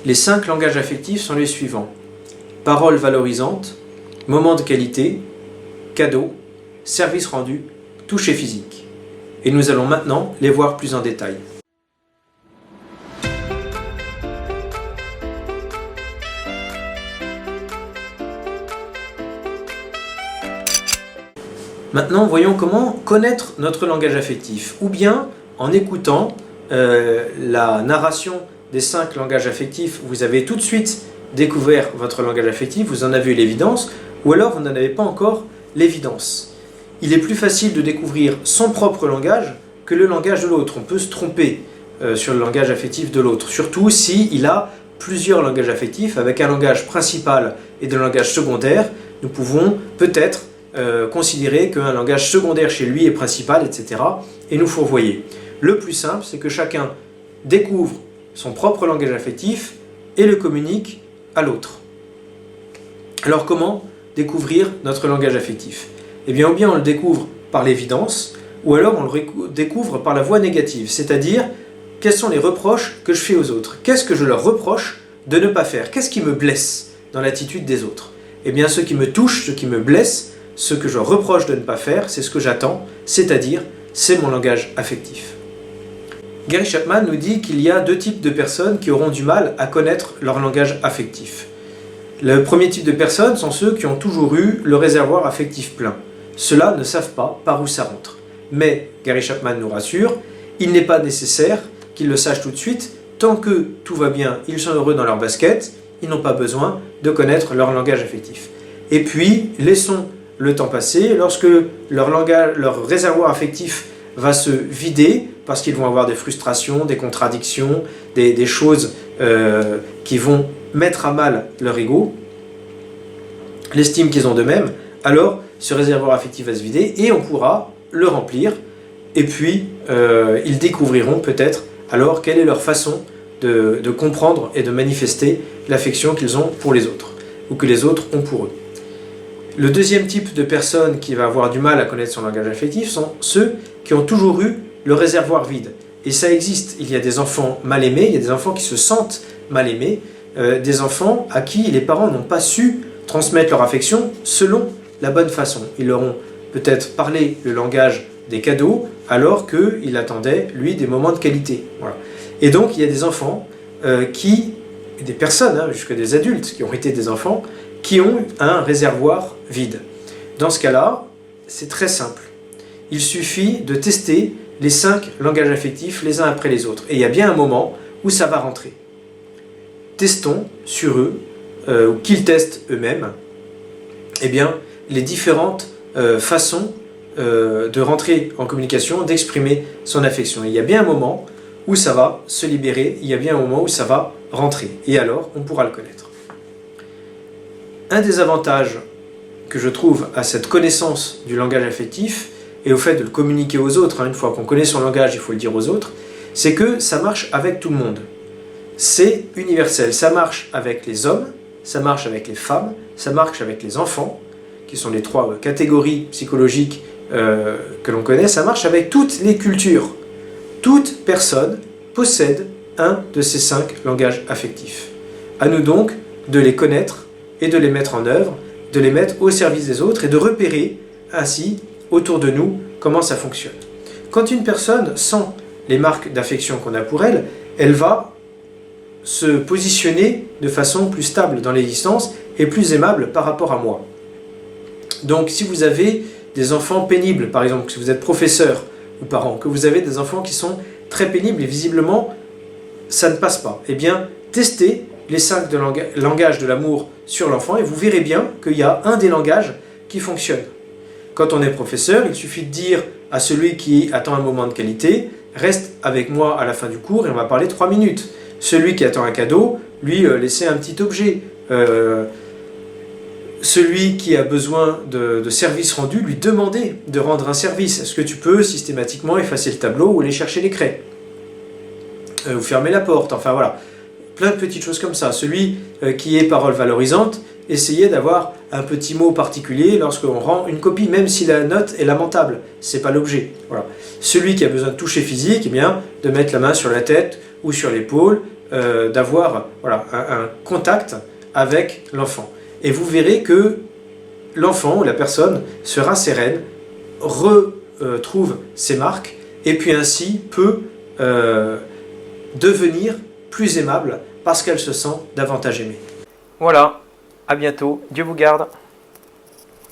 Les 5 langages affectifs sont les suivants. Paroles valorisantes, moments de qualité, cadeaux, service rendu, toucher physique. Et nous allons maintenant les voir plus en détail. Maintenant, voyons comment connaître notre langage affectif, ou bien en écoutant la narration des 5 langages affectifs, vous avez tout de suite découvert votre langage affectif, vous en avez eu l'évidence, ou alors vous n'en avez pas encore l'évidence. Il est plus facile de découvrir son propre langage que le langage de l'autre. On peut se tromper sur le langage affectif de l'autre, surtout s'il a plusieurs langages affectifs, avec un langage principal et des langages secondaires. Nous pouvons peut-être considérer qu'un langage secondaire chez lui est principal, etc. et nous fourvoyer. Le plus simple, c'est que chacun découvre son propre langage affectif et le communique à l'autre. Alors comment découvrir notre langage affectif? Eh bien, ou bien on le découvre par l'évidence, ou alors on le découvre par la voie négative, c'est-à-dire quels sont les reproches que je fais aux autres. Qu'est-ce que je leur reproche de ne pas faire? Qu'est-ce qui me blesse dans l'attitude des autres? Eh bien, ce qui me touche, ce qui me blesse, ce que je reproche de ne pas faire, c'est ce que j'attends, c'est-à-dire, c'est mon langage affectif. Gary Chapman nous dit qu'il y a 2 types de personnes qui auront du mal à connaître leur langage affectif. Le premier type de personnes sont ceux qui ont toujours eu le réservoir affectif plein. Ceux-là ne savent pas par où ça rentre. Mais, Gary Chapman nous rassure, il n'est pas nécessaire qu'ils le sachent tout de suite. Tant que tout va bien, ils sont heureux dans leur basket, ils n'ont pas besoin de connaître leur langage affectif. Et puis, laissons le temps passer. Lorsque leur réservoir affectif va se vider, parce qu'ils vont avoir des frustrations, des contradictions, des choses qui vont mettre à mal leur ego, l'estime qu'ils ont d'eux-mêmes, alors ce réservoir affectif va se vider et on pourra le remplir. Et puis, ils découvriront peut-être alors quelle est leur façon de comprendre et de manifester l'affection qu'ils ont pour les autres, ou que les autres ont pour eux. Le deuxième type de personne qui va avoir du mal à connaître son langage affectif sont ceux qui ont toujours eu le réservoir vide. Et ça existe. Il y a des enfants mal aimés, il y a des enfants qui se sentent mal aimés, des enfants à qui les parents n'ont pas su transmettre leur affection selon la bonne façon. Ils leur ont peut-être parlé le langage des cadeaux alors qu'il attendait, lui, des moments de qualité. Voilà. Et donc, il y a des enfants des personnes, jusque des adultes qui ont été des enfants, qui ont un réservoir vide. Dans ce cas-là, c'est très simple. Il suffit de tester les 5 langages affectifs les uns après les autres. Et il y a bien un moment où ça va rentrer. Testons sur eux, ou qu'ils testent eux-mêmes, eh bien, les différentes façons de rentrer en communication, d'exprimer son affection. Et il y a bien un moment où ça va se libérer, il y a bien un moment où ça va rentrer. Et alors, on pourra le connaître. Un des avantages que je trouve à cette connaissance du langage affectif, et au fait de le communiquer aux autres, une fois qu'on connaît son langage, il faut le dire aux autres, c'est que ça marche avec tout le monde. C'est universel. Ça marche avec les hommes, ça marche avec les femmes, ça marche avec les enfants, qui sont les 3 catégories psychologiques que l'on connaît, ça marche avec toutes les cultures. Toute personne possède un de ces 5 langages affectifs. À nous donc de les connaître et de les mettre en œuvre, de les mettre au service des autres et de repérer ainsi autour de nous comment ça fonctionne. Quand une personne sent les marques d'affection qu'on a pour elle, elle va se positionner de façon plus stable dans l'existence et plus aimable par rapport à moi. Donc si vous avez des enfants pénibles, par exemple, si vous êtes professeur ou parent, que vous avez des enfants qui sont très pénibles et visiblement ça ne passe pas, eh bien testez les 5 langages de l'amour sur l'enfant et vous verrez bien qu'il y a un des langages qui fonctionne. Quand on est professeur, il suffit de dire à celui qui attend un moment de qualité « Reste avec moi à la fin du cours et on va parler 3 minutes ». Celui qui attend un cadeau, lui, laissez un petit objet. Celui qui a besoin de service rendu, lui demander de rendre un service. Est-ce que tu peux systématiquement effacer le tableau ou aller chercher les craies ou fermer la porte, enfin voilà. Plein de petites choses comme ça. Celui qui est parole valorisante, essayez d'avoir un petit mot particulier lorsqu'on rend une copie, même si la note est lamentable. C'est pas l'objet. Voilà. Celui qui a besoin de toucher physique, eh bien, de mettre la main sur la tête ou sur l'épaule, d'avoir voilà, un contact avec l'enfant. Et vous verrez que l'enfant ou la personne sera sereine, retrouve ses marques et puis ainsi peut devenir plus aimable parce qu'elle se sent davantage aimée. Voilà, à bientôt, Dieu vous garde.